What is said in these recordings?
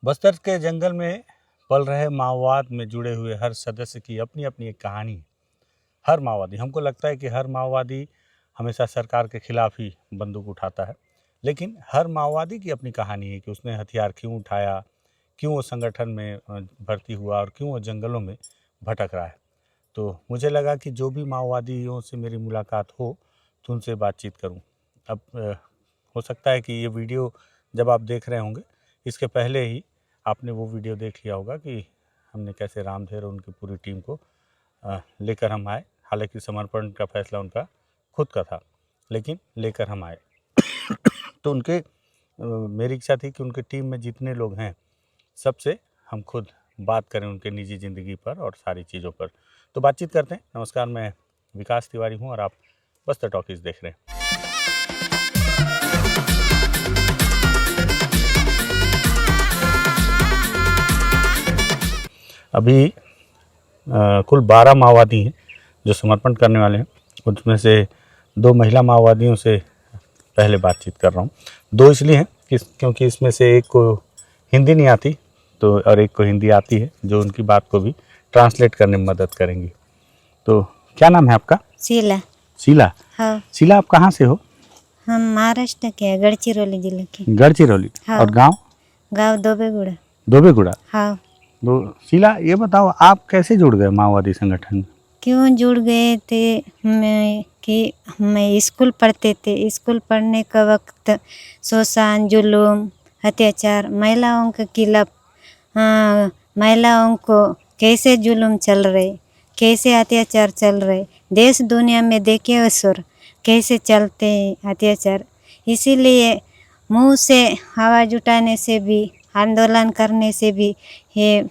बस्तर के जंगल में पल रहे माओवाद में जुड़े हुए हर सदस्य की अपनी अपनी एक कहानी है। हर माओवादी, हमको लगता है कि हर माओवादी हमेशा सरकार के खिलाफ ही बंदूक उठाता है, लेकिन हर माओवादी की अपनी कहानी है कि उसने हथियार क्यों उठाया, क्यों वो संगठन में भर्ती हुआ और क्यों वो जंगलों में भटक रहा है। तो मुझे लगा कि जो भी माओवादियों से मेरी मुलाकात हो तो उनसे बातचीत करूं। अब हो सकता है कि ये वीडियो जब आप देख रहे होंगे, इसके पहले ही आपने वो वीडियो देख लिया होगा कि हमने कैसे रामधेर और उनकी पूरी टीम को लेकर हम आए। हालांकि समर्पण का फैसला उनका खुद का था, लेकिन लेकर हम आए। तो मेरी इच्छा थी कि उनकी टीम में जितने लोग हैं सबसे हम खुद बात करें उनके निजी ज़िंदगी पर और सारी चीज़ों पर। तो बातचीत करते हैं। नमस्कार, मैं विकास तिवारी हूँ और आप बस्तर टॉकीज़ देख रहे हैं। अभी कुल 12 माओवादी हैं जो समर्पण करने वाले हैं। उसमें से 2 महिला माओवादियों से पहले बातचीत कर रहा हूँ। 2 इसलिए हैं क्योंकि इसमें से एक को हिंदी नहीं आती तो और एक को हिंदी आती है, जो उनकी बात को भी ट्रांसलेट करने में मदद करेंगी। तो क्या नाम है आपका? शीला। शीला? हाँ। शीला, आप कहाँ से हो? हम महाराष्ट्र के हैं, गढ़चिरौली जिले के। गढ़चिरौली? हाँ। और गांव? गांव दोबेगुड़ा। दोबेगुड़ा? हाँ। तो शीला, ये बताओ आप कैसे जुड़ गए माओवादी संगठन में? क्यों जुड़ गए थे? मैं स्कूल पढ़ते थे। स्कूल पढ़ने का वक्त शोषण, जुल्म, अत्याचार, महिलाओं के खिलाफ महिलाओं को कैसे जुल्म चल रहे, कैसे अत्याचार चल रहे, देश दुनिया में देखे असुर कैसे चलते हैं अत्याचार। इसीलिए मुंह से आवाज़ उठाने से भी, आंदोलन करने से भी ये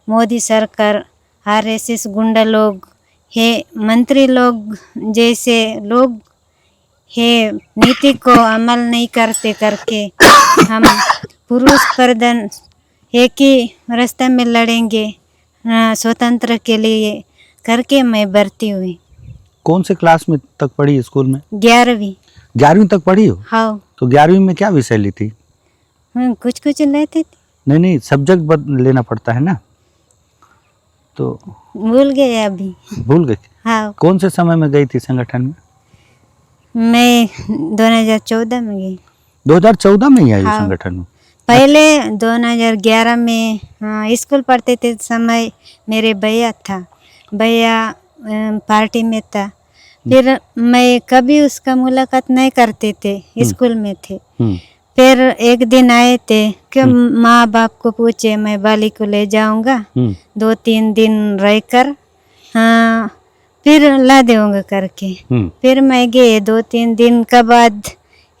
मोदी सरकार, आरएसएस गुंडा लोग, ये मंत्री लोग जैसे लोग ये नीति को अमल नहीं करते करके हम पुरुष प्रधान एक ही रास्ते में लड़ेंगे स्वतंत्र के लिए करके मैं भर्ती हुई। कौन से क्लास में तक पढ़ी स्कूल में? 11वीं। 11वीं तक पढ़ी हो? हाँ। तो 11वीं में क्या विषय ली थी? कुछ लेते थे। नहीं, सब्जेक्ट लेना पड़ता है ना, तो भूल गए अभी। भूल गए? हाँ। कौन से समय में गई थी संगठन में? मैं 2014 में गई। 2014 में ही आई? हाँ। संगठन में पहले 2011 में स्कूल पढ़ते थे समय मेरे भैया था, भैया पार्टी में था। फिर मैं कभी उसका मुलाकात नहीं करते थे, स्कूल में थे। फिर एक दिन आए थे कि माँ बाप को पूछे मैं बाली को ले जाऊंगा, 2-3 दिन रहकर फिर ला देऊंगा करके। फिर मैं गए। 2-3 दिन के बाद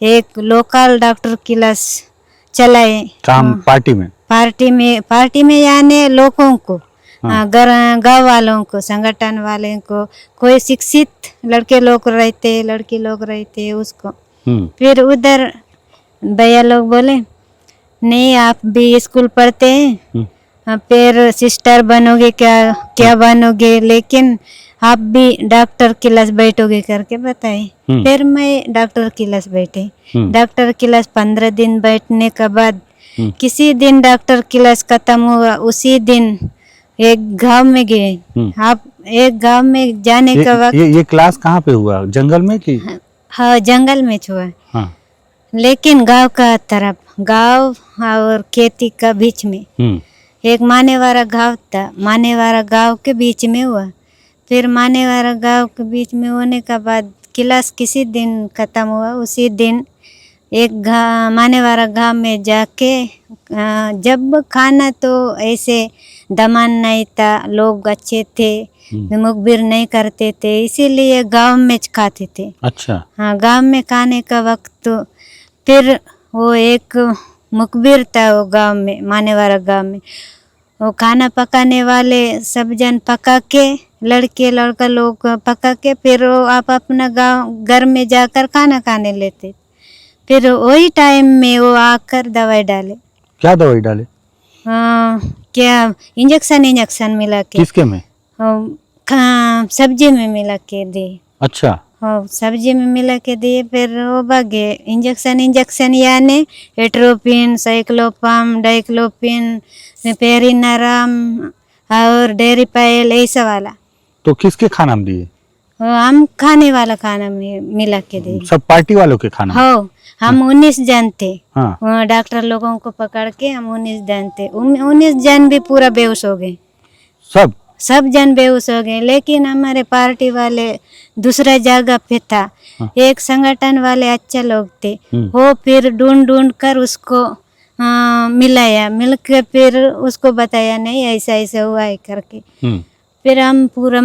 एक लोकल डॉक्टर क्लास चलाए पार्टी में यानी लोगों को, गाँव वालों को, संगठन वाले को, कोई शिक्षित लड़के लोग रहते, लड़की लोग रहते उसको। फिर उधर भैया लोग बोले नहीं आप भी स्कूल पढ़ते हैं, फिर सिस्टर बनोगे क्या बनोगे, लेकिन आप भी डॉक्टर क्लास बैठोगे करके बताए। फिर मैं डॉक्टर क्लास बैठे। डॉक्टर क्लास 15 दिन बैठने के बाद किसी दिन डॉक्टर क्लास खत्म हुआ, उसी दिन एक गांव में गए। आप एक गांव में जाने का वक्त ये क्लास कहाँ पे हुआ? जंगल में कि? हाँ, जंगल में हुआ। हाँ। लेकिन गांव का तरफ, गांव और खेती का बीच में एक मानेवारा गांव था। मानेवारा गांव के बीच में हुआ। फिर मानेवारा गांव के बीच में होने के बाद क्लास किसी दिन खत्म हुआ, उसी दिन एक मानेवारा गांव में जाके जब खाना तो ऐसे दमन नहीं था, लोग अच्छे थे, मुखबिर नहीं करते थे, इसीलिए गांव में खाते थे। अच्छा। हाँ, गांव में खाने का वक्त तो फिर वो एक मुखबिर था वो गांव में, मानेवारा गांव में। वो खाना पकाने वाले सब जन पका के, लड़के लड़का लोग पका के, फिर वो आप अपना घर में जाकर खाना खाने लेते। फिर वही टाइम में वो आकर दवाई डाले। क्या दवाई डाले? क्या इंजेक्शन मिला के। किसके में? सब्जी में मिला के दे। अच्छा। हो सब्जी में मिला के दिए, फिर वो भागे। इंजेक्शन यानी एट्रोपिन, साइक्लोपाम, डाइक्लोपिन, पेरिनाराम और डेरिपाइल ऐसा वाला। तो किसके खाना में दिए? हम खाने वाला खाना में मिला के दिए। सब पार्टी वालों के खाना? हो हम 19 जन थे। हाँ। डॉक्टर लोगों को पकड़ के हम 19 जन थे। 19 जन भी पूरा बेहोश हो गए। सब जन बेहोश हो गए, लेकिन हमारे पार्टी वाले दूसरा जगह पे था। एक संगठन वाले अच्छे लोग थे, वो फिर ढूंढ कर उसको मिलाया, मिल के फिर उसको बताया नहीं ऐसा ऐसा हुआ है करके। फिर हम पूरा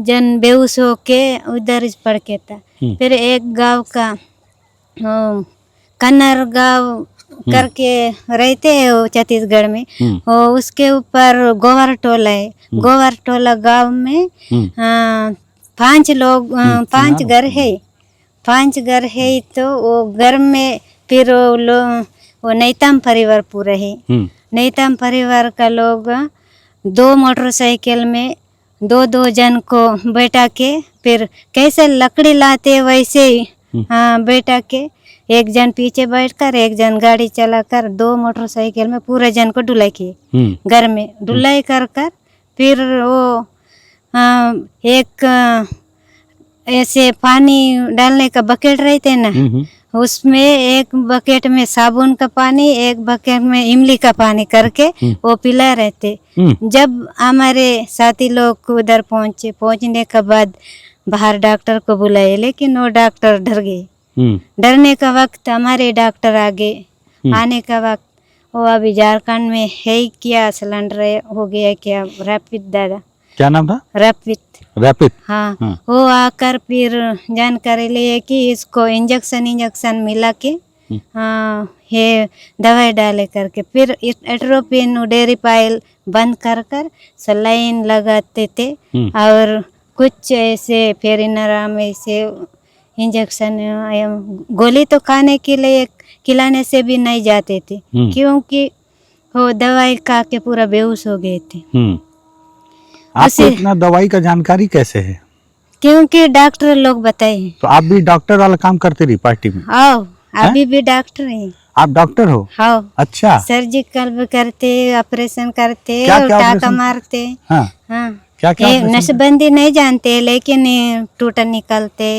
जन बेहोश हो के उधर पड़ के था। फिर एक गांव का कन्नर गांव करके रहते हैं वो छत्तीसगढ़ में, वो उसके ऊपर गोवर टोला है। गोवर टोला गांव में 5 लोग 5 घर है। 5 घर है, तो वो घर में फिर वो नैताम परिवार पूरा है। नैताम परिवार का लोग 2 मोटरसाइकिल में 2 जन को बैठा के, फिर कैसे लकड़ी लाते वैसे ही बैठा के, एक जन पीछे बैठकर एक जन गाड़ी चलाकर 2 मोटरसाइकिल में पूरा जन को ढुलाई किए। घर में ढुलाई कर फिर वो एक ऐसे पानी डालने का बकेट रहते ना, उसमें एक बकेट में साबुन का पानी, एक बकेट में इमली का पानी करके वो पिला रहते। जब हमारे साथी लोग उधर पहुंचने के बाद बाहर डॉक्टर को बुलाए, लेकिन वो डॉक्टर डर गए। डरने का वक्त हमारे डॉक्टर आगे आने का वक्त, वो अभी झारखंड में है क्या सिलेंडर हो गया क्या, रैपिड दादा, क्या नाम था? रैपिड। हाँ, वो आकर फिर जानकारी लिए कि इसको इंजेक्शन मिला के ये दवाई डाले करके, फिर एट्रोपिन, डेरिपाइल बंद कर सलाइन लगाते थे, और कुछ ऐसे फेरिनाराम ऐसे इंजेक्शन गोली तो खाने के लिए खिलाने से भी नहीं जाते थे, क्योंकि वो दवाई खा के पूरा बेहोश हो गए थे। आपको इतना दवाई का जानकारी कैसे है? क्योंकि डॉक्टर लोग बताए। तो आप भी डॉक्टर वाला काम करते रही पार्टी में? आओ, अभी भी डॉक्टर हैं। आप डॉक्टर हो? हाँ। अच्छा। सर्जिकल भी करते, ऑपरेशन करते, टाका मारते। हाँ। क्या नसबंदी नहीं जानते, लेकिन टूटा निकालते।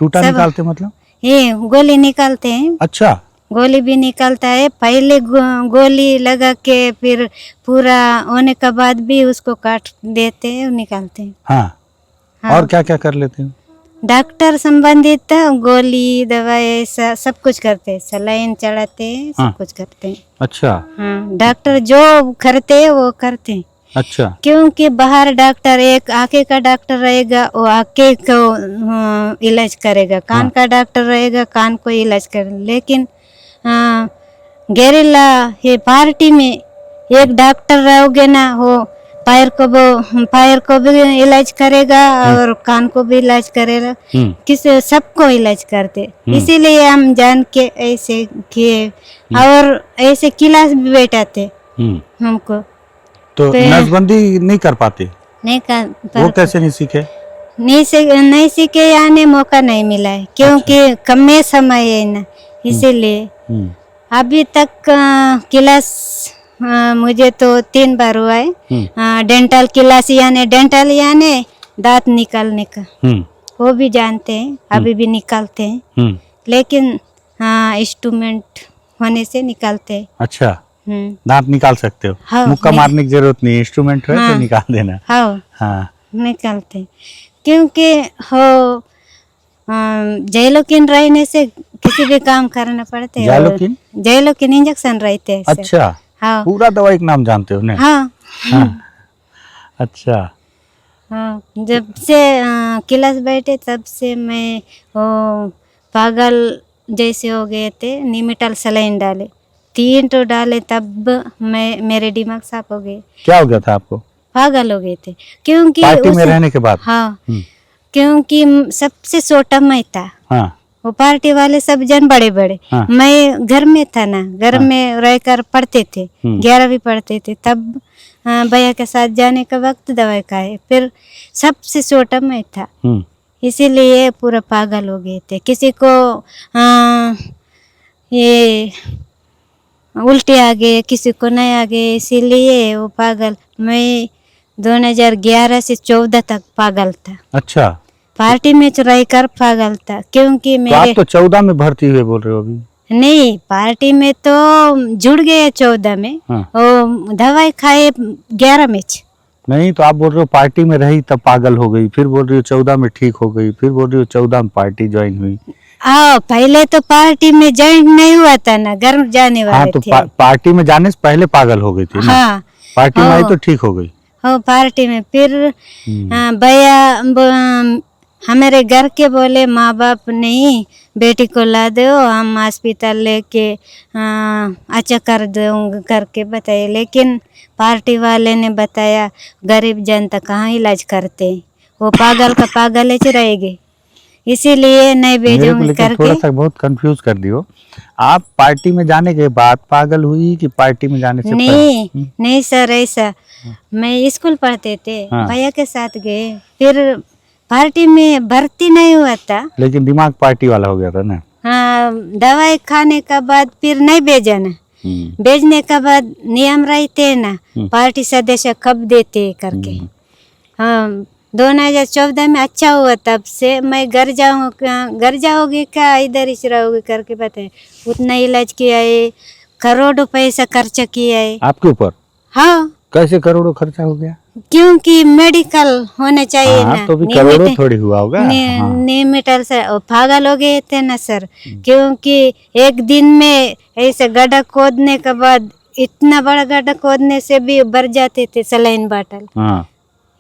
निकालते मतलब? ये गोली निकालते हैं। अच्छा। गोली भी निकलता है। पहले गोली लगा के फिर पूरा होने के बाद भी उसको काट देते हैं और निकालते हैं। हाँ। और क्या क्या कर लेते हैं? डॉक्टर संबंधित गोली दवाई ऐसा सब कुछ करते हैं, सलाइन चढ़ाते हैं, सब कुछ करते हैं। अच्छा। हाँ, डॉक्टर जो करते हैं वो करते हैं। अच्छा। क्योंकि बाहर डॉक्टर एक आंखें का डॉक्टर रहेगा, वो आंखें को इलाज करेगा, कान का डॉक्टर रहेगा, कान को इलाज करेगा। लेकिन गेरिल्ला ये पार्टी में एक डॉक्टर रहोगे ना, वो पैर को भी इलाज करेगा और कान को भी इलाज करेगा, किसी सबको इलाज करते। इसीलिए हम जान के ऐसे किए, और ऐसे क्लास भी बैठाते हमको। तो नसबंदी नहीं कर पाते? नहीं कर वो कैसे नहीं सीखे? नहीं सीखे, यानी मौका नहीं मिला है, क्योंकि कम समय है ना, इसीलिए। अभी तक क्लास मुझे तो 3 बार हुआ है। डेंटल क्लास यानी दांत निकालने का, वो भी जानते हैं, अभी भी निकालते हैं, लेकिन इंस्ट्रूमेंट होने से निकालते हैं। अच्छा। दांत निकाल सकते हो? हाँ, मुक्का मारने की जरूरत नहीं, इंस्ट्रूमेंट है तो निकाल देना। हाँ, निकालते हैं, क्योंकि हो जैलोकिन रहने से किसी भी काम करना पड़ते है। जैलोकिन इंजेक्शन रहते हैं। अच्छा। हाँ। पूरा दवाई का नाम जानते हो ना? हाँ। अच्छा। हाँ, जब से क्लास बैठे तब से मैं पागल जैसे हो गए थे। निमिटल सलाइन डाले, 3 तो डाले, तब मेरे दिमाग साफ हो गए। क्या हो गया था आपको? पागल हो गए थे, क्योंकि पार्टी में रहने के बाद। हाँ, क्योंकि सबसे छोटा मैं था। हाँ। वो पार्टी वाले सब जन बड़े बड़े। हाँ। मैं घर में था ना, घर में रहकर पढ़ते थे, 11वीं पढ़ते थे, तब भैया के साथ जाने का वक्त दवाई खाए, फिर सबसे छोटा मैं था, इसीलिए पूरा पागल हो गए थे। किसी को ये उल्टी आ गए, किसी को नहीं आ गए, इसीलिए वो पागल। मैं 2011 से 14 तक पागल था। अच्छा, पार्टी में रह कर पागल था, क्योंकि तो मेरे आप तो 14 में भर्ती हुए बोल रहे हो अभी। नहीं, पार्टी में तो जुड़ गए 14 में। हाँ। वो दवाई खाए 11 में। नहीं, तो आप बोल रहे हो पार्टी में रही तब पागल हो गई, फिर बोल रही हो 14 में ठीक हो गई, फिर बोल रही हो 14 में पार्टी ज्वाइन हुई। पहले तो पार्टी में ज्वाइन नहीं हुआ था ना, घर जाने वाले हाँ, तो थे। पार्टी में जाने से पहले पागल हो गई थी ना। हाँ, पार्टी में आई तो ठीक हो गई। हो पार्टी में फिर भैया हमारे घर के बोले माँ बाप नहीं, बेटी को ला दो, हम हॉस्पिटल लेके अच्छा कर दूँगा करके बताए। लेकिन पार्टी वाले ने बताया गरीब जनता कहाँ इलाज करते, वो पागल का पागल ही रहेगी, इसीलिए नहीं भेजूंगी करके। थोड़ा सा बहुत कंफ्यूज कर दियो। आप पार्टी में जाने के बाद पागल हुई कि पार्टी में जाने से नहीं पहले? नहीं सर, ऐसा मैं स्कूल पढ़ते थे। हाँ। भैया के साथ गए, फिर पार्टी में भर्ती नहीं हुआ था, लेकिन दिमाग पार्टी वाला हो गया था ना। हाँ, दवाई खाने का बाद फिर नहीं भेजा ना। भेजने का बाद नियम रहते ना, पार्टी सदस्य कब देते करके। हाँ, 2014 में अच्छा हुआ, तब से मैं घर जाओगे क्या, इधर ही रहोगे करके बताए। उतना इलाज किया है, करोड़ों पैसा खर्चा किया है आपके ऊपर। हाँ, कैसे करोड़ों खर्चा हो गया? क्योंकि मेडिकल होना चाहिए हाँ, ना। तो भी करोड़ों थोड़ी हुआ होगा। हाँ। नियमित से पागल हो गए थे ना सर, क्योंकि एक दिन में ऐसे गड्ढा खोदने के बाद, इतना बड़ा गड्ढा खोदने से भी भर जाते थे सलाइन बाटल। हाँ,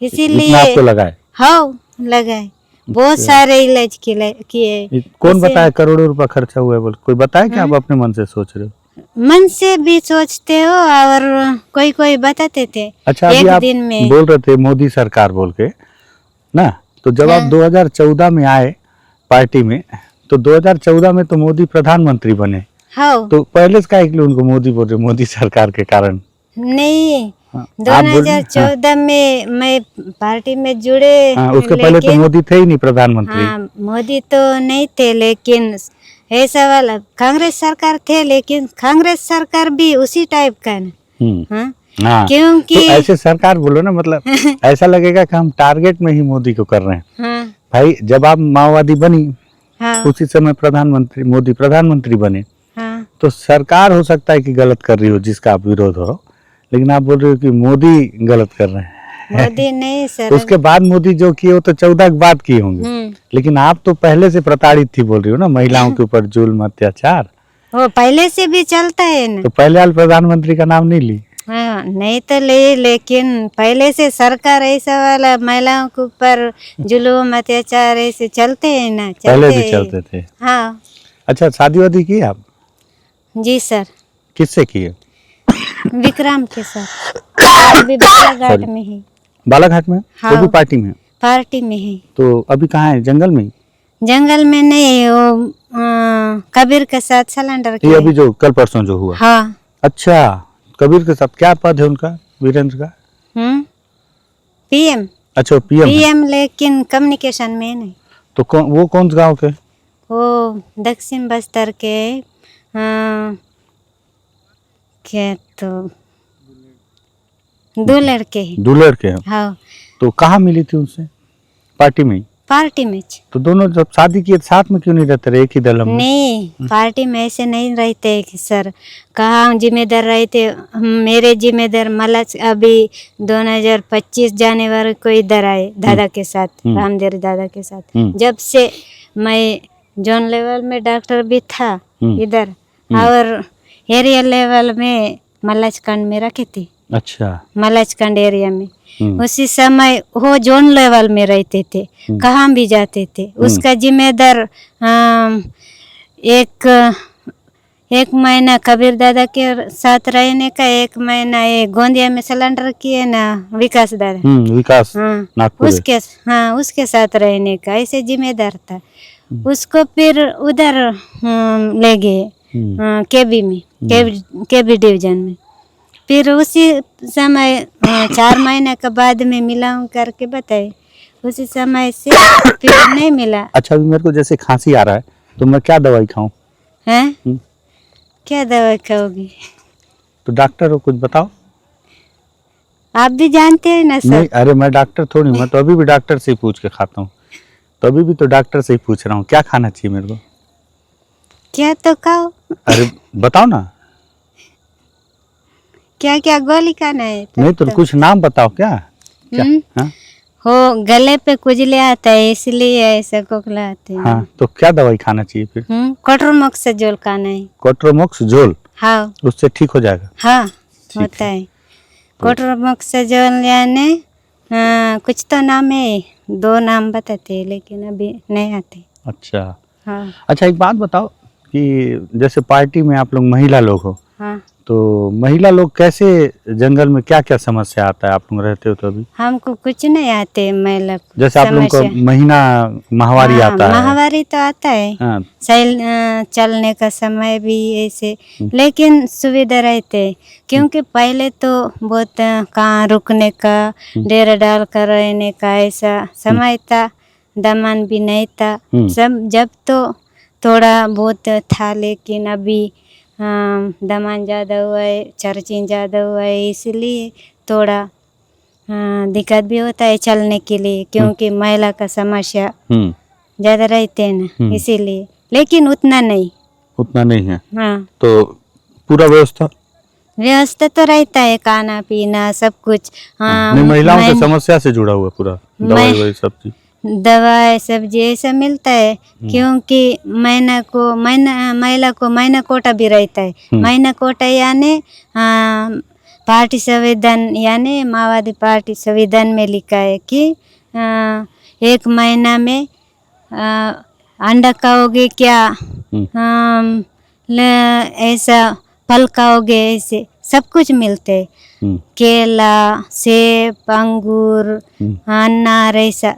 इसीलिए आपको लगाए। हाँ, लगाए, बहुत सारे इलाज किए। कौन बताया करोड़ों रुपया खर्चा हुआ है बोल? कोई बताया कि आप अपने मन से सोच रहे हो? मन से भी सोचते हो और कोई कोई बताते थे। अच्छा, अभी एक आप दिन में बोल रहे थे मोदी सरकार बोल के ना, तो जब आप 2014 में आए पार्टी में, तो 2014 में तो मोदी प्रधानमंत्री बने। हाँ, तो पहले से काहे के लिए उनको मोदी बोल रहे, मोदी सरकार के कारण? नहीं, हाँ, 2014 में मैं पार्टी में जुड़े। हाँ, उसके पहले तो मोदी थे ही नहीं प्रधानमंत्री। हाँ, मोदी तो नहीं थे, लेकिन ऐसा वाला कांग्रेस सरकार थे, लेकिन कांग्रेस सरकार भी उसी टाइप का ना। हाँ, हाँ, क्योंकि तो ऐसे सरकार बोलो ना, मतलब ऐसा लगेगा कि हम टारगेट में ही मोदी को कर रहे हैं। हाँ, भाई, जब आप माओवादी बनी, हाँ, उसी समय प्रधानमंत्री मोदी प्रधानमंत्री बने, हाँ, तो सरकार हो सकता है कि गलत कर रही हो जिसका आप विरोध हो, लेकिन आप बोल रहे हो कि मोदी गलत कर रहे हैं। मोदी नहीं सर। उसके बाद मोदी जो किए वो तो 14 के बाद किए होंगे, लेकिन आप तो पहले से प्रताड़ित थी बोल रही हो ना, महिलाओं के ऊपर जुल्म अत्याचार। वो पहले से भी चलता है ना। तो पहले वाले प्रधानमंत्री का नाम नहीं ली? हाँ, नहीं तो ले, लेकिन पहले से सरकार ऐसा वाला महिलाओं के ऊपर जुल्म अत्याचार ऐसे चलते हैं ना, पहले भी चलते थे। हाँ। अच्छा, शादी वादी की आप? जी सर। किससे किए? विक्रम के साथ, अभी बालाघाट में है। बालाघाट में? हाँ, वो भी पार्टी में? पार्टी में है। तो अभी कहाँ है, जंगल में? जंगल में नहीं, वो कबीर के साथ सिलेंडर ये अभी जो कल परसों जो हुआ? हाँ। अच्छा, कबीर के साथ क्या पद है उनका, वीरेंद्र का? पीएम। अच्छा, पीएम, लेकिन कम्युनिकेशन में नहीं। तो वो कौन से गांव के? वो दक्षिण बस्तर के क्या, तो दो लड़के हैं। दो लड़के हैं? हाँ। तो कहाँ मिली थी उनसे? पार्टी में? पार्टी में। तो दोनों जब शादी किए साथ में क्यों नहीं रहते रहे, एक ही दल में? नहीं, पार्टी में ऐसे नहीं रहते सर। कहाँ जिम्मेदार रहते, मेरे जिम्मेदार मलच अभी 2025 जनवरी को इधर आए दादा के साथ, रामदेव दादा के साथ। जब से मैं जोन लेवल में डॉक्टर भी था इधर, और एरिया लेवल में मल्लाचखंड में रखे थे। अच्छा, मल्लाचखंड एरिया में उसी समय वो जोन लेवल में रहते थे, कहाँ भी जाते थे। उसका जिम्मेदार एक महीना कबीर दादा के साथ रहने का, एक महीना ये गोंदिया में सिलेंडर किए ना विकास दादा, विकास, हाँ, उसके साथ रहने का ऐसे जिम्मेदार था। उसको फिर उधर ले गए केबी में, केबी डिवीजन में। फिर उसी समय 4 महीने के बाद में मिलाऊं करके बताए, उसी समय से फिर नहीं मिला। अच्छा, अभी मेरे को जैसे खांसी आ रहा है तो मैं क्या दवाई खाऊं? हैं? क्या दवाई खाओगी? तो डॉक्टर हो, कुछ बताओ। आप भी जानते हैं ना नहीं, सब। अरे मैं डॉक्टर थोड़ी, मैं तो अभी भी डॉक्टर से ही पूछ के खाता हूँ। तो अभी भी तो डॉक्टर से ही पूछ रहा हूँ क्या खाना चाहिए मेरे को। क्या तो खाओ। अरे बताओ ना। क्या क्या गोली खाना है? नहीं तो कुछ नाम बताओ क्या क्या? हाँ? हो गले पे खुजली आता है इसलिए ऐसा खोखलाते हैं। हाँ, तो क्या दवाई खाना चाहिए फिर? कोट्रोमोक्सोजोल खाना है। कोट्रोमोक्सोजोल? हाँ उससे ठीक हो जाएगा? हाँ ठीक होता है। कोट्रोमोक्सोजोल यानी कुछ तो नाम है, 2 नाम बताते हैं लेकिन अभी नहीं आते। अच्छा। हाँ अच्छा, एक बात बताओ कि जैसे पार्टी में आप लोग महिला लोग हो, हाँ। तो महिला लोग कैसे जंगल में क्या क्या समस्या आता है? आप लोग रहते हो तो अभी हमको कुछ नहीं आते महिला को जैसे आप लोगों को समस्या। महीना माहवारी हाँ, आता है। माहवारी तो आता है। हाँ, चलने का समय भी ऐसे, लेकिन सुविधा रहते क्योंकि पहले तो बहुत कहाँ रुकने का, डेरा डाल कर रहने का ऐसा समय था, दामन भी नहीं था सब। जब तो थोड़ा बहुत था लेकिन अभी दामन ज़्यादा हुआ है, चर्चिन ज़्यादा हुआ है, इसलिए थोड़ा दिक्कत भी होता है चलने के लिए क्योंकि महिला का समस्या ज़्यादा रहते हैं ना इसीलिए, लेकिन उतना नहीं है। हाँ, तो पूरा व्यवस्था तो रहता है, खाना पीना सब कुछ। हाँ, नहीं, महिलाओं की समस्या से जुड़ा हुआ पूरा दवाई वही सब चीज, दवाई सब्जी ऐसा मिलता है क्योंकि महिला को महीना कोटा भी रहता है। महीना कोटा यानी पार्टी संविधान यानी माओवादी पार्टी संविधान में लिखा है कि 1 महीना में अंडा खाओगे क्या, ऐसा फल खाओगे, ऐसे सब कुछ मिलते हैं। केला, सेब, अंगूर, अनार ऐसा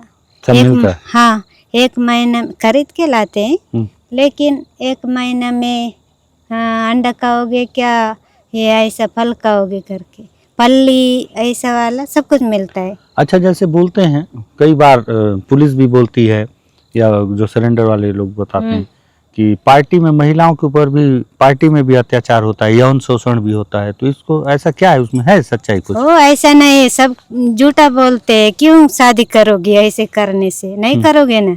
हाँ 1 महीना खरीद के लाते हैं, लेकिन 1 महीना में अंडा खाओगे क्या, ये ऐसा फल खाओगे करके, पल्ली ऐसा वाला सब कुछ मिलता है। अच्छा, जैसे बोलते हैं कई बार पुलिस भी बोलती है या जो सरेंडर वाले लोग बताते हैं कि पार्टी में महिलाओं के ऊपर भी, पार्टी में भी अत्याचार होता है, यौन शोषण भी होता है, तो इसको ऐसा क्या है, उसमें है सच्चाई कुछ? ओ ऐसा नहीं है, सब झूठा बोलते हैं। क्यों शादी करोगे ऐसे करने से? नहीं करोगे ना।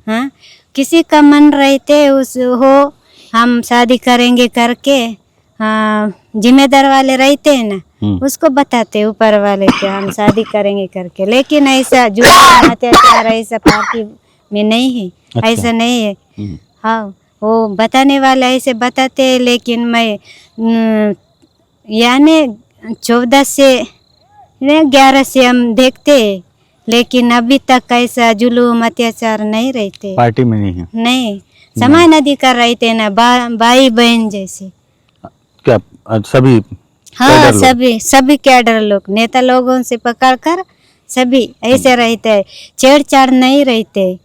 हाँ, किसी का मन रहते उस हो हम शादी करेंगे करके, जिम्मेदार वाले रहते हैं ना, उसको बताते ऊपर वाले के हम शादी करेंगे करके, लेकिन ऐसा झूठा अत्याचार ऐसा पार्टी में नहीं है। अच्छा। ऐसा नहीं है। हाँ, वो बताने वाला ऐसे बताते हैं, लेकिन मैं यानी 14 से 11 से हम देखते, लेकिन अभी तक ऐसा जुलूम अत्याचार नहीं रहते पार्टी में नहीं है। नहीं, समान अधिकार रहते ना, भाई बहन जैसे। क्या सभी? हाँ, सभी कैडर लोग, नेता लोगों से पकड़कर सभी ऐसे रहते हैं, छेड़छाड़ नहीं रहते,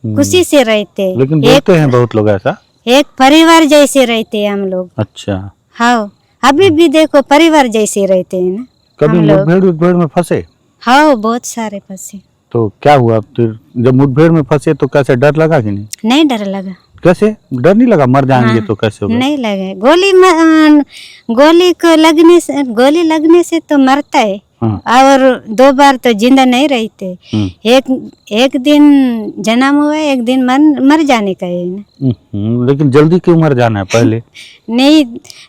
खुशी से रहते। लेकिन बोलते हैं बहुत लोग ऐसा, एक परिवार जैसे रहते हैं हम लोग। अच्छा। हाँ, अभी भी देखो परिवार जैसे रहते हैं ना। कभी मुठभेड़ में फंसे? हाँ, बहुत सारे फंसे। तो क्या हुआ फिर जब मुठभेड़ में फंसे, तो कैसे, डर लगा कि नहीं? नहीं डर लगा। कैसे डर नहीं लगा? मर जाएंगे तो कैसे होगा? नहीं लगे, गोली लगने से तो मरता है। हाँ। और 2 बार तो जिंदा नहीं रहते। एक दिन जन्म हुआ, एक दिन मर जाने का है ना। लेकिन जल्दी क्यों मर जाना है पहले? नहीं,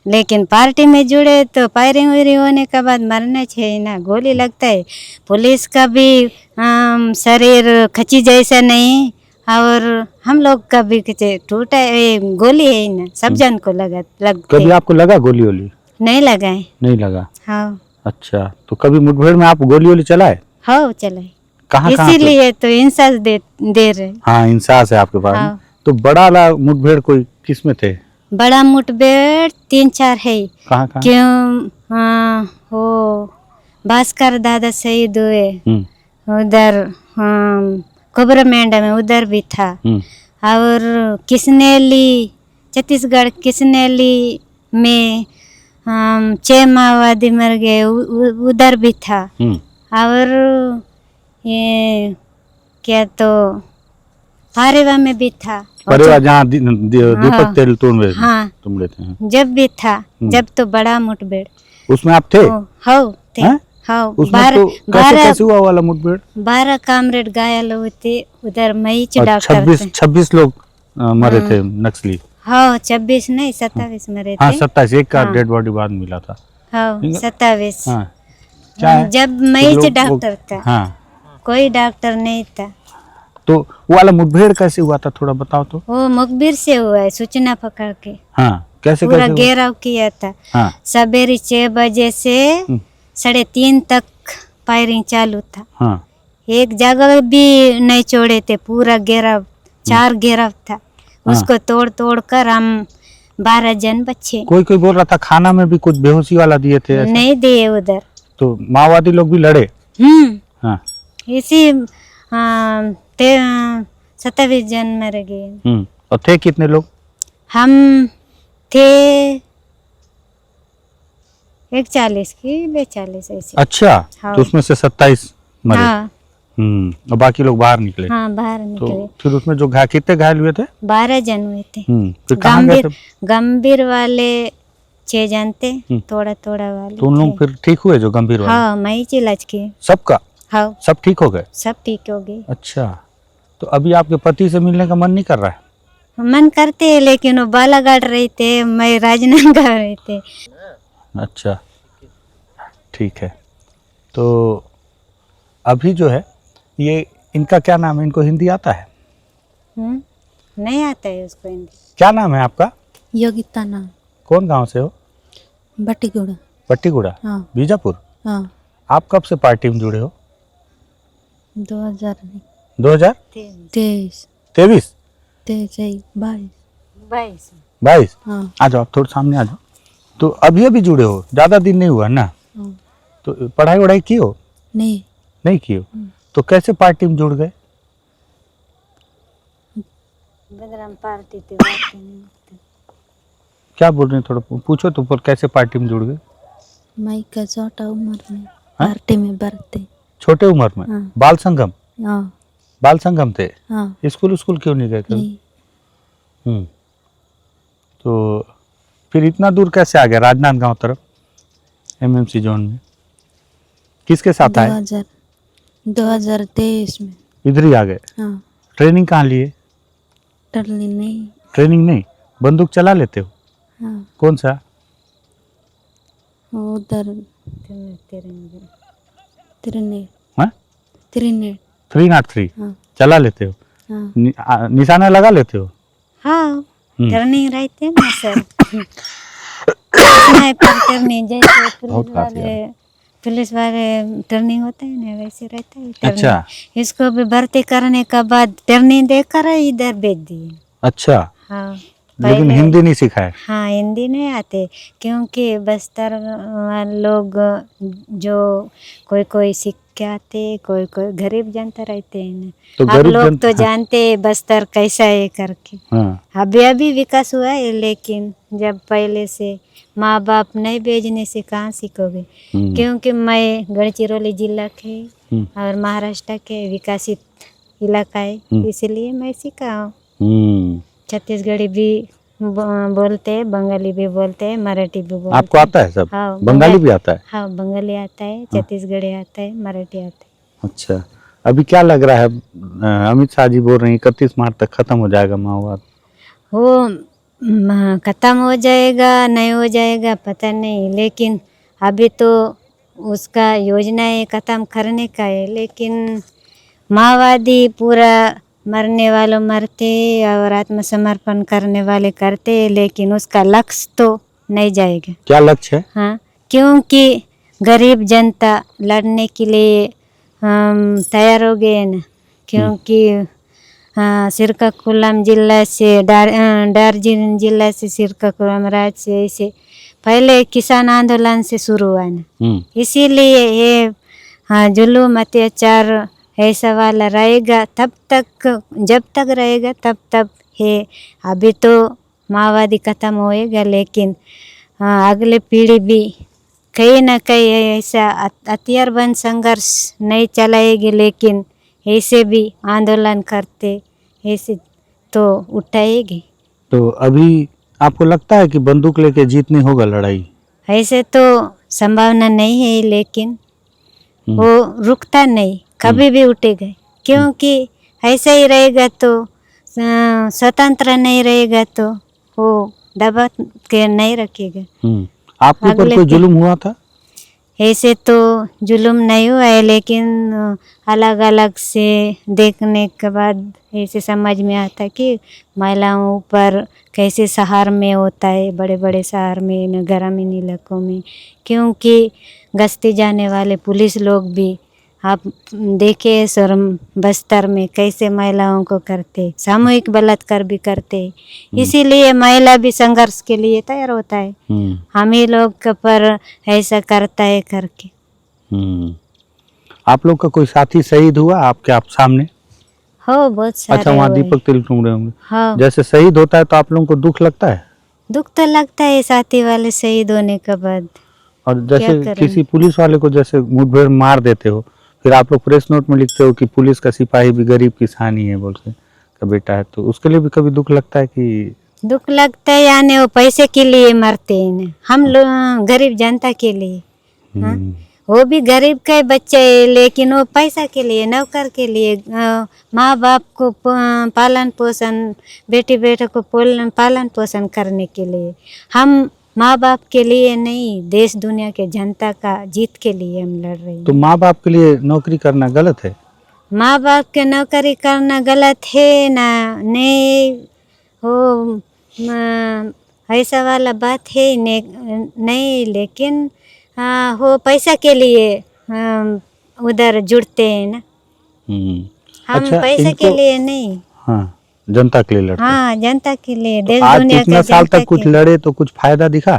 लेकिन पार्टी में जुड़े तो फायरिंग वायरिंग होने के बाद मरना चाहिए ना, गोली लगता है। पुलिस का भी शरीर खची जैसा नहीं, और हम लोग का भी टूटा गोली है ना, सब जन को लगते। कभी आपको लगा गोली वोली? नहीं लगा है। नहीं लगा? हाँ। अच्छा, तो कभी मुठभेड़ में आप गोली वोली चलाए? हाँ चलाए। कहाँ? इसीलिए तो इंसास दे रहे। हाँ, इंसास है आपके पास। हाँ। तो बड़ा वाला मुठभेड़ कोई किस में थे? बड़ा मुठभेड़ 3-4 है। कहाँ? क्यों? वो भास्कर दादा शहीद हुए उधर, कोबरा मेंढा में उधर भी था। और किसनेली, छत्तीसगढ़ किसनेली में 6 माओवादी मर गए, उधर भी था। और ये किया तो पारेवा में भी था। परिवार जहाँ दीपक तेल तुम हाँ तुम लेते हैं जब भी था, जब तो बड़ा मुठभेड़ उसमें आप थे? हाँ थे। हैं? हाँ उसमें तो कैसे हुआ वाला मुठभेड़? 12 कामरेड घायल हुए थे उधर। मई डॉक्टर थे। 26 लोग मरे थे नक्सली। हाँ 26 नहीं 27 मरे थे। हाँ 27, एक का हाँ। डेड बॉडी बाद मिला था। हाँ 27। हाँ क्या है? जब मई डॉक्टर था। हाँ कोई डॉक्टर नहीं था। तो वो वाला मुठभेड़ कैसे हुआ था थोड़ा बताओ तो। वो मुखबिर से हुआ है, सूचना पकड़ के। हाँ कैसे पूरा कैसे हुआ? घेराव किया था। हाँ सवेरे 6 बजे से 3:30 तक फायरिंग चालू था। हाँ एक जगह भी नहीं छोड़े थे, पूरा घेराव 4 घेराव था। उसको तोड़ तोड़ कर हम 12 जन बचे। कोई कोई बोल रहा था खाना में भी कुछ बेहोशी वाला दिए थे ऐसा? नहीं दिए उधर। तो माओवादी लोग भी लड़े? हाँ इसी 27 जन मर गए। और थे कितने लोग? हम थे 41 की 42 ऐसे। अच्छा हाँ। तो उसमें से 27 मरे। हाँ और बाकी लोग बाहर निकले। हाँ बाहर तो निकले। फिर उसमें जो कितने घायल हुए थे? 12 जन हुए थे। फिर कहाँ गए थे? गंभीर वाले 6 जन थे, थोड़ा थोड़ा वाले तो उन लोग फिर ठीक हुए जो गंभीर वाले? हाँ मैं ही इलाज किए सबका? हाँ सब ठीक हो गए? सब ठीक हो गए। अच्छा तो अभी आपके पति से मिलने का मन नहीं कर रहा है? मन करते है लेकिन वो बालाघाट रहे थे, मैं राजनांदगांव रहे थे। अच्छा ठीक है। तो अभी जो है ये इनका क्या नाम है? इनको हिंदी आता है? नहीं आता है उसको हिंदी। क्या नाम है आपका? योगिता नाम। कौन गांव से हो? बट्टीगुड़ा। पट्टीगुड़ा? हाँ बीजापुर? हाँ। आप कब से पार्टी में जुड़े हो? 2023 22? 22 हाँ आ जाओ आप थोड़ा सामने आ जाओ। तो अभी अभी जुड़े हो, ज्यादा दिन नहीं हुआ ना? हाँ। तो पढ़ाई वढ़ाई की हो? नहीं की हो? तो कैसे पार्टी में जुड़ गए? बदराम पार्टी थी। क्या बोल रहे हैं थोड़ा पूछो तो, पर कैसे पार्टी में जुड़ गए? माई का छोटा उम्र में पार्टी में बढ़ते। छोटे उम्र में? हाँ। बाल संगम? हाँ बाल संगम थे? हाँ। स्कूल क्यों नहीं गए कभी? नहीं। तो फिर इतना दूर कैसे आ गया राजनांदगांव तरफ एमएमसी जोन में? किसके साथ आए? 2023 में। इधर ही आ गए? हाँ। ट्रेनिंग कहाँ लिए? टरली नहीं। ट्रेनिंग नहीं? बंदूक चला लेते हो? हाँ कौन सा? उधर हाँ? 303। 303 हाँ चला लेते हो? हाँ। निशाना लगा लेते हो? हाँ टर्निंग रहते ना सर। स्नाइपर टर्निंग जैसे पुलिस वाले टर्निंग होता है ना वैसे रहता है टर्निंग। अच्छा। इसको भी भर्ती करने के बाद टर्निंग देकर इधर भेज दिए। अच्छा हाँ लेकिन हिंदी नहीं सिखाए? हाँ हिंदी नहीं आते क्योंकि बस्तर वाले लोग जो कोई सीख के आते, कोई गरीब जनता रहते हैं ना। तो आप गरीब लोग तो जानते हैं बस्तर कैसा है करके। हाँ। अभी विकास हुआ है लेकिन जब पहले से माँ बाप नहीं भेजने से कहाँ सीखोगे। क्योंकि मैं गढ़चिरौली जिला के और महाराष्ट्र के विकसित इलाका है इसलिए मैं सीखा हूँ। छत्तीसगढ़ी भी बोलते हैं, बंगाली भी बोलते हैं, मराठी भी बोलते हैं। आपको आता है सब? हाँ बंगाली भी आता है? हाँ बंगाली आता है, छत्तीसगढ़ी आता है, मराठी आता है। अच्छा अभी क्या लग रहा है? अमित शाह जी बोल रहे हैं 31 मार्च तक खत्म हो जाएगा माओवाद। वो खत्म हो जाएगा नहीं हो जाएगा पता नहीं, लेकिन अभी तो उसका योजना है खत्म करने का है। लेकिन माओवादी पूरा मरने वालों मरते और आत्मसमर्पण करने वाले करते, लेकिन उसका लक्ष्य तो नहीं जाएगा। क्या लक्ष्य है? हाँ क्योंकि गरीब जनता लड़ने के लिए तैयार हो गए ना। क्योंकि श्रीकाकुलम जिला से दार्जिलिंग जिला से श्रीकाकुलम राज्य से ऐसे पहले किसान आंदोलन से शुरू हुआ ना। इसीलिए ये जुल्म अत्याचार ऐसा वाला रहेगा तब तक, जब तक रहेगा तब तक है। अभी तो माओवादी खत्म होएगा लेकिन अगले पीढ़ी भी कहीं ना कहीं ऐसा हथियारबंद संघर्ष नहीं चलाएगी, लेकिन ऐसे भी आंदोलन करते ऐसे तो उठाएगी। तो अभी आपको लगता है कि बंदूक लेके जीतनी होगा लड़ाई? ऐसे तो संभावना नहीं है, लेकिन वो रुकता नहीं, कभी भी उठेगा, क्योंकि ऐसा ही रहेगा तो स्वतंत्र नहीं रहेगा तो वो दबा के नहीं रखेगा। आपके ऊपर कोई जुल्म हुआ था? ऐसे तो जुल्म नहीं हुआ है, लेकिन अलग अलग से देखने के बाद ऐसे समझ में आता कि महिलाओं पर कैसे शहर में होता है, बड़े बड़े शहर में, न ग्रामीण इलाकों में, क्योंकि गश्ती जाने वाले पुलिस लोग भी आप देखे सर बस्तर में कैसे महिलाओं को करते, सामूहिक बलात्कार भी करते, इसीलिए महिला भी संघर्ष के लिए तैयार होता है। हम ही लोग के पर ऐसा करता है करके। आप लोग का कोई साथी शहीद हुआ आपके आप सामने? हो बहुत सारे अच्छा, वहाँ हुए। दीपक तिलठुमरे होंगे। हाँ, जैसे शहीद होता है तो आप लोगों को दुख लगता है? दुख तो लगता है साथी वाले शहीद होने के बाद। और क्या जैसे करें? किसी पुलिस वाले को जैसे मुठभेड़ मार देते हो, फिर आप लोग प्रेस नोट में लिखते हो कि पुलिस का सिपाही भी गरीब किसान ही है बोल के का बेटा है, तो उसके लिए भी कभी दुख लगता है कि? दुख लगता है, यानी वो पैसे के लिए मरते हैं ना, हम लोग गरीब जनता के लिए। हाँ? वो भी गरीब का बच्चे है, लेकिन वो पैसा के लिए, नौकर के लिए, माँ बाप को पालन पोषण, बेटी बेटा को पालन पोषण करने के लिए। हम माँ बाप के लिए नहीं, देश दुनिया के जनता का जीत के लिए हम लड़ रहे हैं। तो माँ बाप के लिए नौकरी करना गलत है? माँ बाप के नौकरी करना गलत है ना, नहीं हो ऐसा वाला बात है नहीं, लेकिन वो पैसा के लिए उधर जुड़ते हैं ना। हम अच्छा, पैसा के लिए नहीं। हाँ, जनता के लिए लड़ते हैं। हाँ, जनता के लिए, देश आज दुनिया इतना का साल जनता तक कुछ के। लड़े तो कुछ फायदा दिखा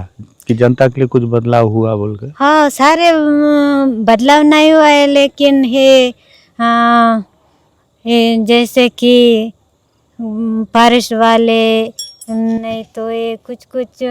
कि जनता के लिए कुछ बदलाव हुआ बोल के? हाँ, सारे बदलाव नहीं हुआ है, लेकिन ये जैसे कि फॉरेस्ट वाले, नहीं तो ये कुछ कुछ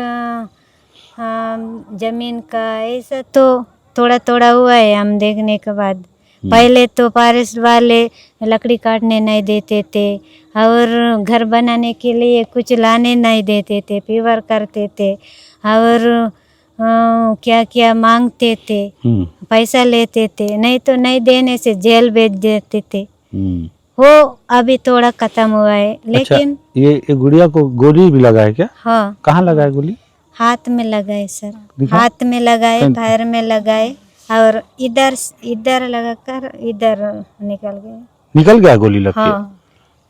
जमीन का ऐसा तो थोड़ा थोड़ा हुआ है हम देखने के बाद। पहले तो फॉरेस्ट वाले लकड़ी काटने नहीं देते थे, और घर बनाने के लिए कुछ लाने नहीं देते थे, फीवर करते थे, और क्या क्या मांगते थे, पैसा लेते थे, नहीं तो नहीं देने से जेल भेज देते थे। वो अभी थोड़ा खत्म हुआ है, लेकिन अच्छा, ये गुड़िया को गोली भी लगा है क्या? हाँ, कहाँ लगा है गोली? हाथ में लगाए सर, दिखा? हाथ में लगाए, पैर में लगाए, और इधर लगाकर इधर निकल गए। निकल गया गोली लग के? हाँ,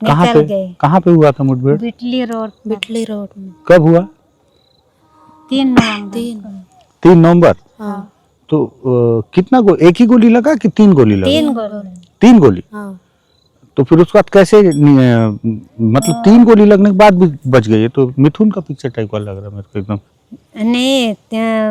कहाँ निकल पे? गए। कहाँ पे हुआ था मुठभेड़? बिटली रोड पर। बिटली रोड में। कब हुआ? 3 नवंबर। 3 नवंबर। हाँ तो कितना एक ही गोली लगा कि 3 गोली लगा? 3 गोली। 3 गोली। हाँ। तो फिर उसके बाद कैसे मतलब 3 गोली लगने के बाद भी बच गई? तो मिथुन का पिक्चर टाइप का लग रहा है मेरे को एकदम। नहीं,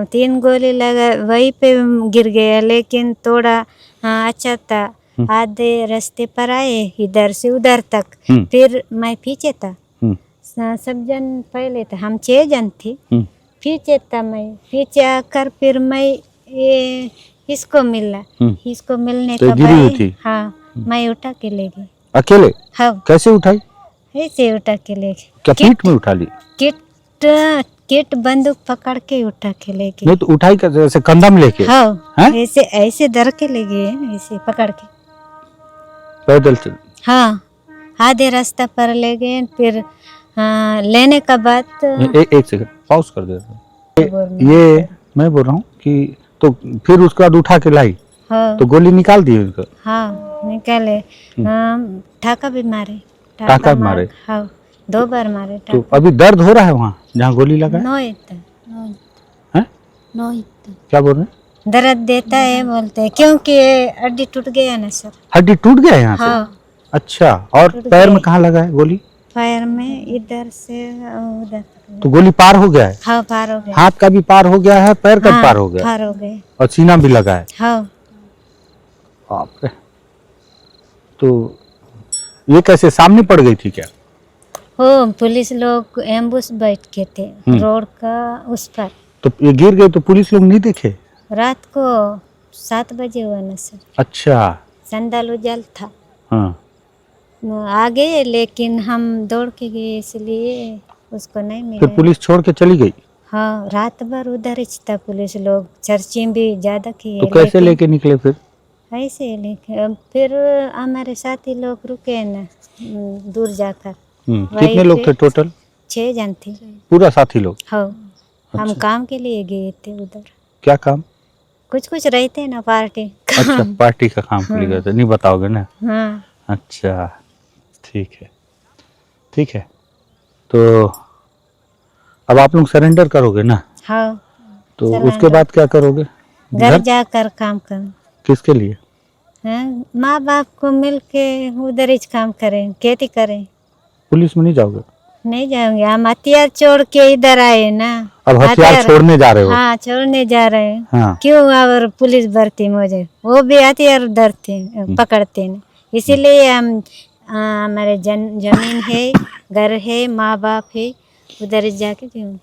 3 गोली लगा, वहीं पे गिर गया, लेकिन थोड़ा अच्छा था। आधे रास्ते पर आए, इधर से उधर तक, फिर मैं पीछे था, सब जन पहले था, हम 6 जन थे, पीछे था मैं, पीछे आकर फिर मैं ये इसको मिला, इसको मिलने तो का गिरी हुई बाद थी? हाँ, मैं उठा के ले गई। अकेले? हाँ, कैसे उठाई? ऐसे उठा के ले गई। क्या पीठ में उठा ली? किट बंदूक पकड़ के उठा के ले गई। नहीं तो उठाई कैसे? ऐसे कंधा में लेके? हाँ, हैं? ऐसे ऐसे धर के ले गए, ऐसे पकड़ के। पैदल चल? हाँ, आधे रास्ता पर ले गए, फिर लेने का बाद एक सेकंड पॉज कर दे। ये मैं बोल रहा हूँ कि तो फिर उसके बाद उठा के लाई? हाँ, तो गोली निकाल दी उनको? हाँ, निकाले। ठाका भी मारे। टाका भी मारे? हाँ, 2 बार मारे। तो अभी दर्द हो रहा है वहाँ जहाँ गोली लगा है? नोई हैं? क्या बोल रहे हैं? दर्द देता है बोलते हैं, क्योंकि हड्डी टूट गया ना सर। हड्डी टूट गया है यहाँ से? हाँ, अच्छा, और पैर में कहाँ लगा है गोली? पैर में इधर से उधर। तो गोली पार हो गया है? हाँ, पार हो गया। हाथ का भी पार हो गया है, पैर का भी हाँ, पार हो गया, पार हो गए। और सीना भी लगा है? हाँ। बाप रे। तो ये कैसे सामने पड़ गई थी क्या? हो, पुलिस लोग एम्बुश बैठ के थे रोड का उस पर। तो ये गिर गए तो पुलिस लोग नहीं देखे? रात को 7 बजे हुआ ना सर। अच्छा। संदल उजल था। हाँ आ गए, लेकिन हम दौड़ के गए इसलिए उसको नहीं फिर मिला। पुलिस छोड़ के चली गई? हाँ, रात भर उधर ही था पुलिस लोग, सर्चिंग भी ज्यादा किए। तो कैसे लेके निकले फिर? ऐसे लेके फिर हमारे साथी लोग रुके ना दूर जाकर। कितने लोग थे टोटल? 6 जन थे पूरा साथी लोग? हाँ। हम अच्छा। काम के लिए गए थे उधर। क्या काम? कुछ रहते ना पार्टी। अच्छा, पार्टी का काम के लिए गए थे, नहीं बताओगे ना? हाँ। अच्छा, ठीक है, ठीक है। तो अब आप लोग सरेंडर करोगे ना? हाँ। तो surrender। उसके बाद क्या करोगे? घर जाकर काम कर। किसके लिए? हाँ, माँ बाप को मिल के उधर ही काम करें, खेती करें। पुलिस में नहीं जाओगे? नहीं जाएंगे, हम हथियार छोड़ के इधर आए ना। अब हथियार छोड़ने जा रहे हो? हाँ, छोड़ने जा रहे हैं। हाँ। क्यों? और पुलिस भरती मुझे, वो भी हथियार धरते पकड़ते हैं, इसीलिए हम हमारे जमीन है, घर है, माँ बाप है, उधर ही जाके जीऊंगी।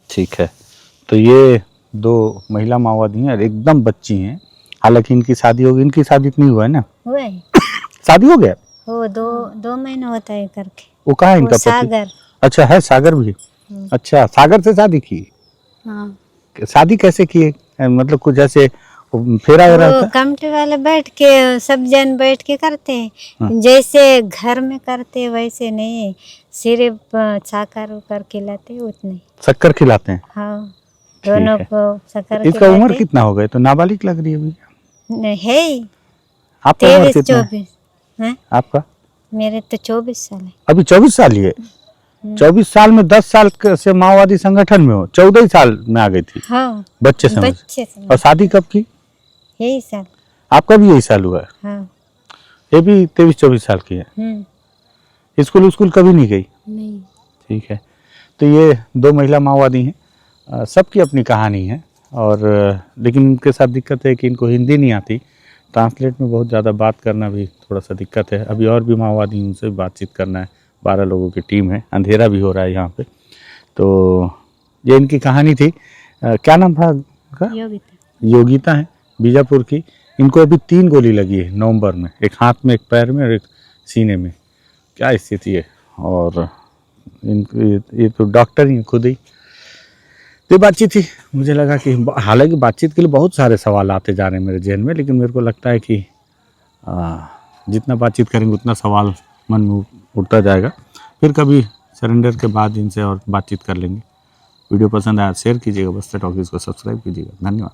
ठीक है। तो ये 2 महिला माओवादी हैं और एकदम बच्ची हैं, हालांकि इनकी शादी होगी। इनकी शादी तो नहीं हुआ है ना? हुआ है, शादी हो गया? वो 2 महीना होता है करके। वो कहाँ है वो इनका पति? सागर। अच्छा, है सागर भी? अच्छा, सागर से शादी की? हाँ। शादी कैसे की? मतलब कुछ ऐसे फेरा वेरा वो होता है? कमिटी वाले बैठ के, सब जन बैठ के करते हैं, जैसे घर में करते वैसे नहीं, सिर्फ शक्कर उकर खिलाते उतने। शक्कर खिलाते हैं? हाँ, दोनों है। को शक्कर इसका उम्र खिलाते। कितना हो गया? तो नाबालिग लग रही है अभी। है आपका उम्र 23 कितना है? 24 है। आपका? मेरे तो 24 साल है। अभी 24 साल ही है? 24 साल में 10 साल से माओवादी संगठन में हो, 14 ही साल में आ गई थी? हाँ, बच्चे समझ। बच्चे से। और शादी कब की? यही साल। आपका भी यही साल हुआ है? हाँ। ये भी 23-24 साल की है? स्कूल कभी नहीं गई? नहीं। ठीक है। तो ये 2 महिला माओवादी हैं, सबकी अपनी कहानी है। और लेकिन इनके साथ दिक्कत है कि इनको हिंदी नहीं आती, ट्रांसलेट में बहुत ज़्यादा बात करना भी थोड़ा सा दिक्कत है। अभी और भी माओवादी, उनसे बातचीत करना है। 12 लोगों की टीम है, अंधेरा भी हो रहा है यहाँ पे। तो ये इनकी कहानी थी। क्या नाम था उनका? योगिता है, बीजापुर की। इनको अभी 3 गोली लगी है नवंबर में, एक हाथ में, एक पैर में और एक सीने में। क्या स्थिति है। और ये तो डॉक्टर ही खुद ही। तो बातचीत थी, मुझे लगा कि हालांकि बातचीत के लिए बहुत सारे सवाल आते जा रहे हैं मेरे जहन में, लेकिन मेरे को लगता है कि जितना बातचीत करेंगे उतना सवाल मन में उठता जाएगा। फिर कभी सरेंडर के बाद इनसे और बातचीत कर लेंगे। वीडियो पसंद आया शेयर कीजिएगा, बस्तर टॉकीज को सब्सक्राइब कीजिएगा। धन्यवाद।